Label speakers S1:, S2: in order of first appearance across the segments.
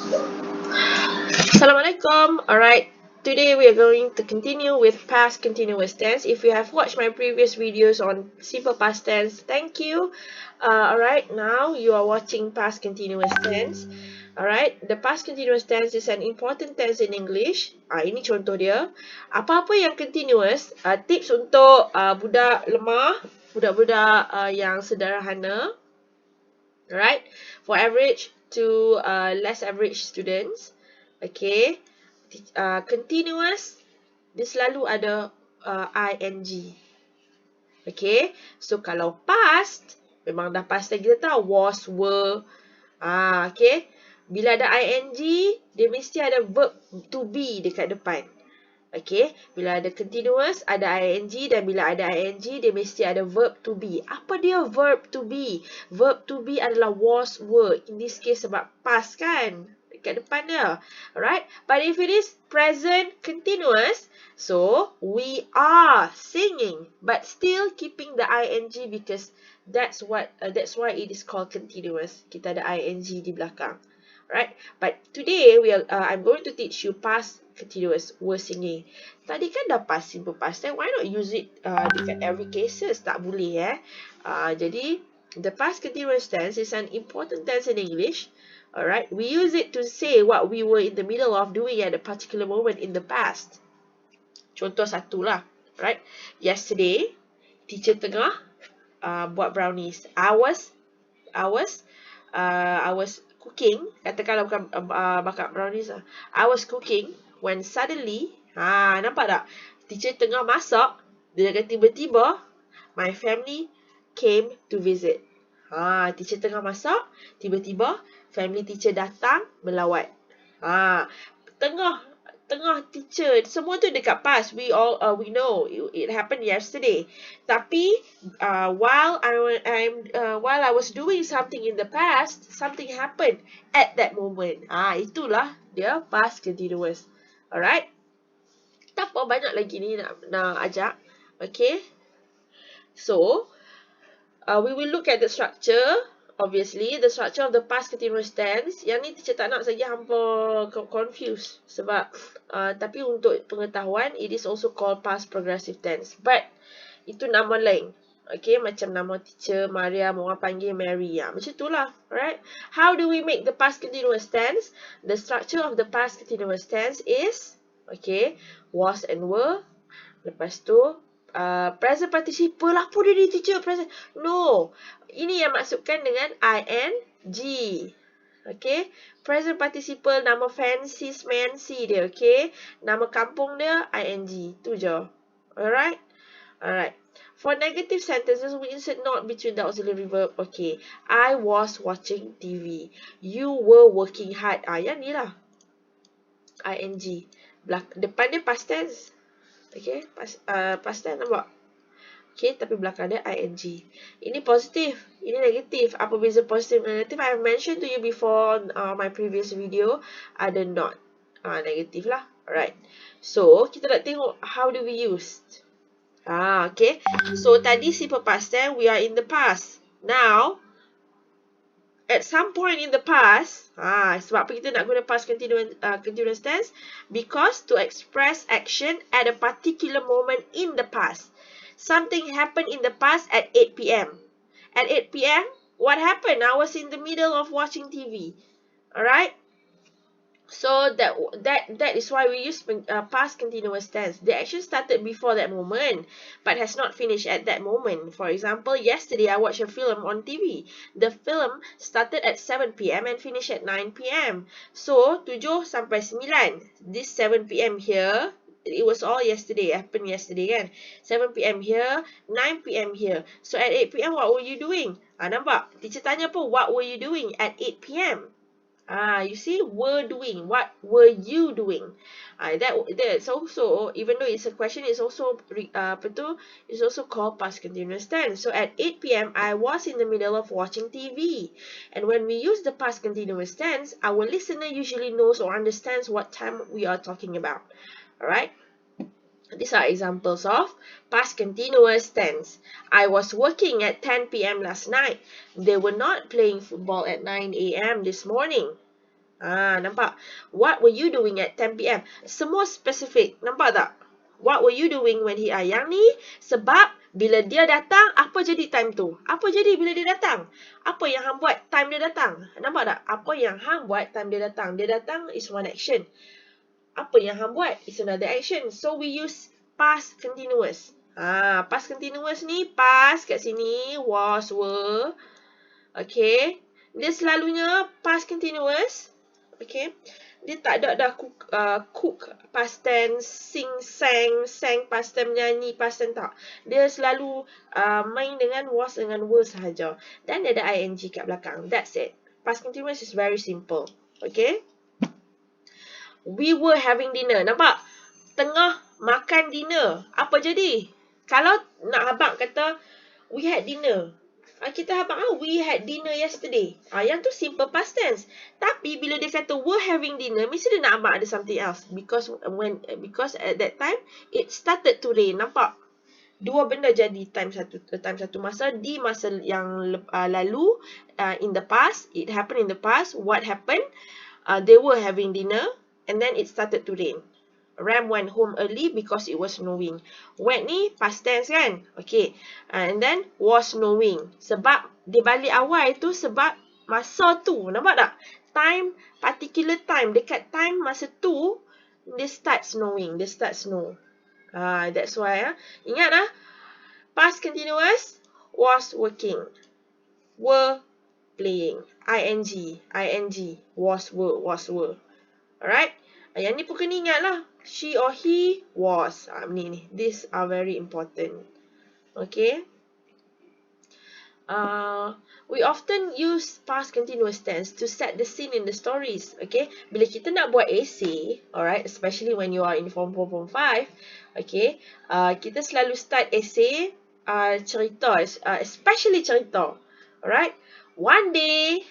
S1: Assalamualaikum. Alright, today we are going to continue with past continuous tense. If you have watched my previous videos on simple past tense, thank you. Alright, now you are watching past continuous tense. Alright, the past continuous tense is an important tense in English. Ini contoh dia. Apa-apa yang continuous, tips untuk budak lemah, budak-budak yang sederhana. Alright, for average to less average students. Okay, continuous, dia selalu ada ing. Okay, so kalau past, memang dah past lagi kita tahu, was, were. Okay, bila ada ing, dia mesti ada verb to be dekat depan. Okay, bila ada continuous, ada ing, dan bila ada ing, dia mesti ada verb to be. Apa dia verb to be? Verb to be adalah was, were. In this case sebab past kan? Dekat depan dia. Alright, but if it is present continuous, so we are singing, but still keeping the ing because that's why it is called continuous. Kita ada ing di belakang. Right, but today I'm going to teach you past continuous were singing. Tadi kan dah past simple past tense, why not use it dekat every cases? Tak boleh jadi the past continuous tense is an important tense in English. Alright, we use it to say what we were in the middle of doing at a particular moment in the past. Contoh satu lah, right? Yesterday, teacher tengah buat brownies. I was cooking, katakanlah bukan bakar brownies lah. I was cooking when suddenly, nampak tak? Teacher tengah masak, dia kata tiba-tiba, my family came to visit. Teacher tengah masak, tiba-tiba, family teacher datang melawat. Tengah teacher, semua tu dekat past. We know it happened yesterday. Tapi while I was doing something in the past, something happened at that moment. Itulah dia past continuous. Alright. Tak apa, banyak lagi ni nak ajak. Okay. So we will look at the structure. Obviously, the structure of the past continuous tense. Yang ni teacher tak nak saja hampa confused. Sebab, tapi untuk pengetahuan, it is also called past progressive tense. But, itu nama lain. Okay, macam nama teacher, Maria, orang panggil Mary. Macam itulah. Alright. How do we make the past continuous tense? The structure of the past continuous tense is, okay, was and were. Lepas tu, present participle lah. Apa dia teacher present? No. Ini yang masukkan dengan ing. Okay. Present participle, nama fancy dia. Okay. Nama kampung dia, ing. Tu je. Alright. Alright. For negative sentences, we insert not between the auxiliary verb. Okay. I was watching TV. You were working hard. Yang ni lah. ing. Depan dia past tense. Okay. Past tense nampak? Okay, tapi belakang dia ing. Ini positif, ini negatif. Apa beza positif dan negatif? I have mentioned to you before my previous video. Ada not. Negatif lah. Alright. So, kita nak tengok how do we use. Okay. So, tadi simple past tense, we are in the past. Now, at some point in the past, sebab apa kita nak guna past continuous tense? Because to express action at a particular moment in the past. Something happened in the past at 8 p.m. At 8 p.m., what happened? I was in the middle of watching TV. Alright? So, that is why we use past continuous tense. The action started before that moment, but has not finished at that moment. For example, yesterday I watched a film on TV. The film started at 7 p.m. and finished at 9 p.m. So, 7 sampai 9. This 7 p.m. here, it was all yesterday, happened yesterday kan. 7 p.m. here, 9 p.m. here. So at 8 p.m. what were you doing? Nampak? Teacher tanya pun, what were you doing at 8 p.m.? You see, were doing. What were you doing? That's also, even though it's a question, it's also it's also called past continuous tense. So at 8 p.m. I was in the middle of watching TV. And when we use the past continuous tense, our listener usually knows or understands what time we are talking about. Alright? These are examples of past continuous tense. I was working at 10 p.m. last night. They were not playing football at 9 a.m. this morning. Nampak? What were you doing at 10 p.m.? Semua spesifik. Nampak tak? What were you doing when he... Yang ni sebab bila dia datang, apa jadi time tu? Apa jadi bila dia datang? Apa yang hang buat time dia datang? Nampak tak? Apa yang hang buat time dia datang? Dia datang is one action. Apa yang hang buat is another action. So we use past continuous. Past continuous ni, past kat sini, was, were. Okay. Dia selalunya past continuous. Okay. Dia tak ada dah cook past tense, sing, sang past tense, nyanyi past tense, tak. Dia selalu main dengan was dengan were sahaja. Dan dia ada ing kat belakang. That's it. Past continuous is very simple. Okay. We were having dinner. Nampak? Tengah makan dinner. Apa jadi? Kalau nak abang kata, we had dinner. Kita abang, we had dinner yesterday. Yang tu simple past tense. Tapi bila dia kata were having dinner, mesti dia nak abang ada something else. Because at that time, it started to rain. Nampak? Dua benda jadi time satu masa. Di masa yang lalu, in the past, it happened in the past. What happened? They were having dinner and then it started to rain. Ram went home early because it was snowing. Went ni past tense kan? Okay. And then was snowing. Sebab dia balik awal tu sebab masa tu. Nampak tak? Time, particular time. Dekat time masa tu, dia start snowing. Dia start snow. That's why. Ingat past continuous, was working. Were playing. ing, was, were. Alright? Yang ni pun kena ingat lah. She or he was. Ni. These are very important. Okay. We often use past continuous tense to set the scene in the stories. Okay. Bila kita nak buat essay, alright, especially when you are in form 4, form 5, okay, kita selalu start essay, cerita, especially cerita. Alright. One day,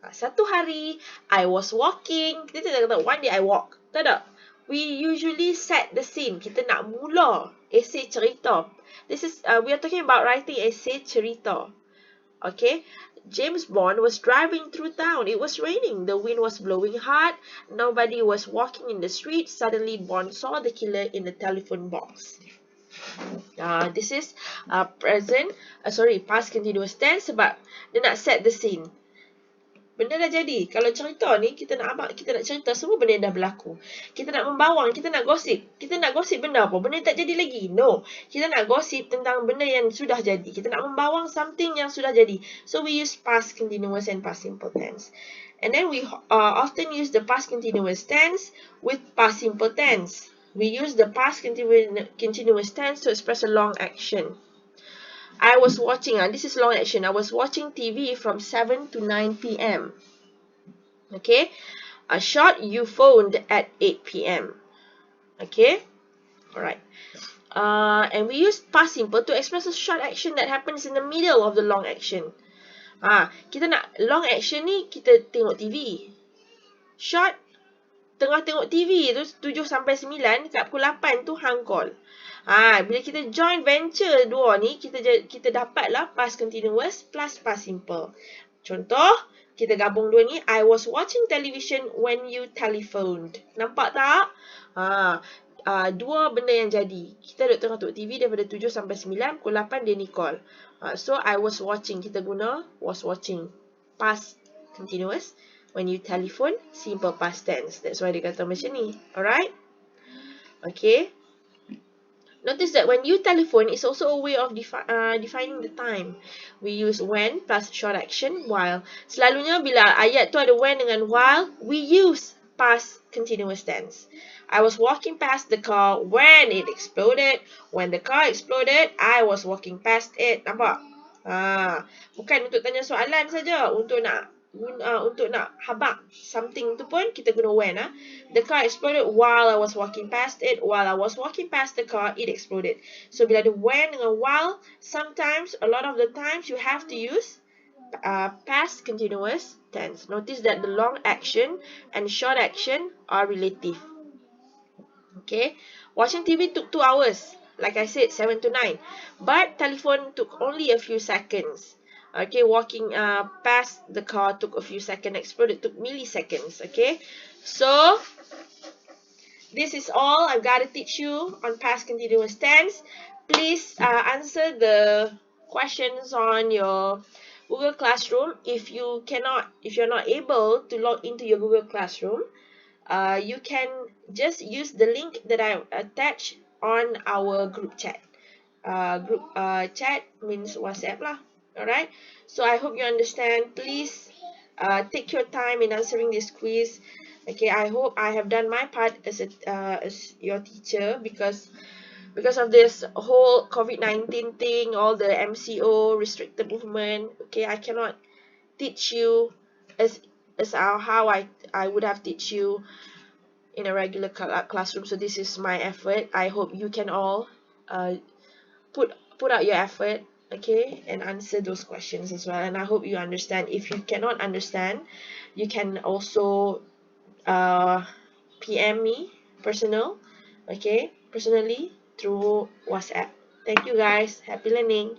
S1: satu hari, I was walking. Kita tak kata, one day I walk. Tak tak. We usually set the scene. Kita nak mula essay cerita. This is, we are talking about writing essay cerita. Okay. James Bond was driving through town. It was raining. The wind was blowing hard. Nobody was walking in the street. Suddenly, Bond saw the killer in the telephone box. This is past continuous tense sebab dia nak set the scene. Benda dah jadi. Kalau cerita ni, kita nak cerita semua benda yang dah berlaku. Kita nak membawang, kita nak gosip. Kita nak gosip benda apa? Benda yang tak jadi lagi. No. Kita nak gosip tentang benda yang sudah jadi. Kita nak membawang something yang sudah jadi. So, we use past continuous and past simple tense. And then we often use the past continuous tense with past simple tense. We use the past continuous tense to express a long action. I was watching, this is long action. I was watching TV from 7 to 9 p.m. Okay. A short, you phoned at 8 p.m. Okay. Alright. And we use past simple to express a short action that happens in the middle of the long action. Kita nak long action ni, kita tengok TV. Short, tengah tengok TV tu 7 sampai 9, kat pukul 8 tu hang call. Bila kita join venture dua ni, kita dapatlah past continuous plus past simple. Contoh, kita gabung dua ni. I was watching television when you telephoned. Nampak tak? Dua benda yang jadi. Kita duduk tengah tengok TV daripada 7 sampai 9, pukul 8 dia ni call. So, I was watching. Kita guna was watching. Past continuous. When you telephone, simple past tense. That's why dia kata macam ni. Alright? Okay. Notice that when you telephone, it's also a way of defining the time. We use when plus short action while. Selalunya bila ayat tu ada when dengan while, we use past continuous tense. I was walking past the car when it exploded. When the car exploded, I was walking past it. Nampak? Bukan untuk tanya soalan saja, untuk nak habaq something tu pun kita guna when. The car exploded while I was walking past it. While I was walking past the car, it exploded. So bila ada when dengan while, sometimes, a lot of the times, you have to use past continuous tense. Notice that the long action and short action are relative. Okay. Watching TV took 2 hours. Like I said, 7 to 9. But telephone took only a few seconds. Okay, walking past the car took a few seconds, exploded took milliseconds. Okay, so this is all I've got to teach you on past continuous tense. Please answer the questions on your Google Classroom. If you're not able to log into your Google Classroom, you can just use the link that I attached on our group chat. Group chat means WhatsApp lah. Alright. So I hope you understand. Please take your time in answering this quiz. Okay, I hope I have done my part as your teacher, because of this whole COVID-19 thing, all the MCO restricted movement. Okay, I cannot teach you as how I would have teach you in a regular classroom. So this is my effort. I hope you can all uh, put out your effort, okay, and answer those questions as well. And I hope you understand. If you cannot understand, you can also uh, PM me personally through WhatsApp. Thank you guys. Happy learning.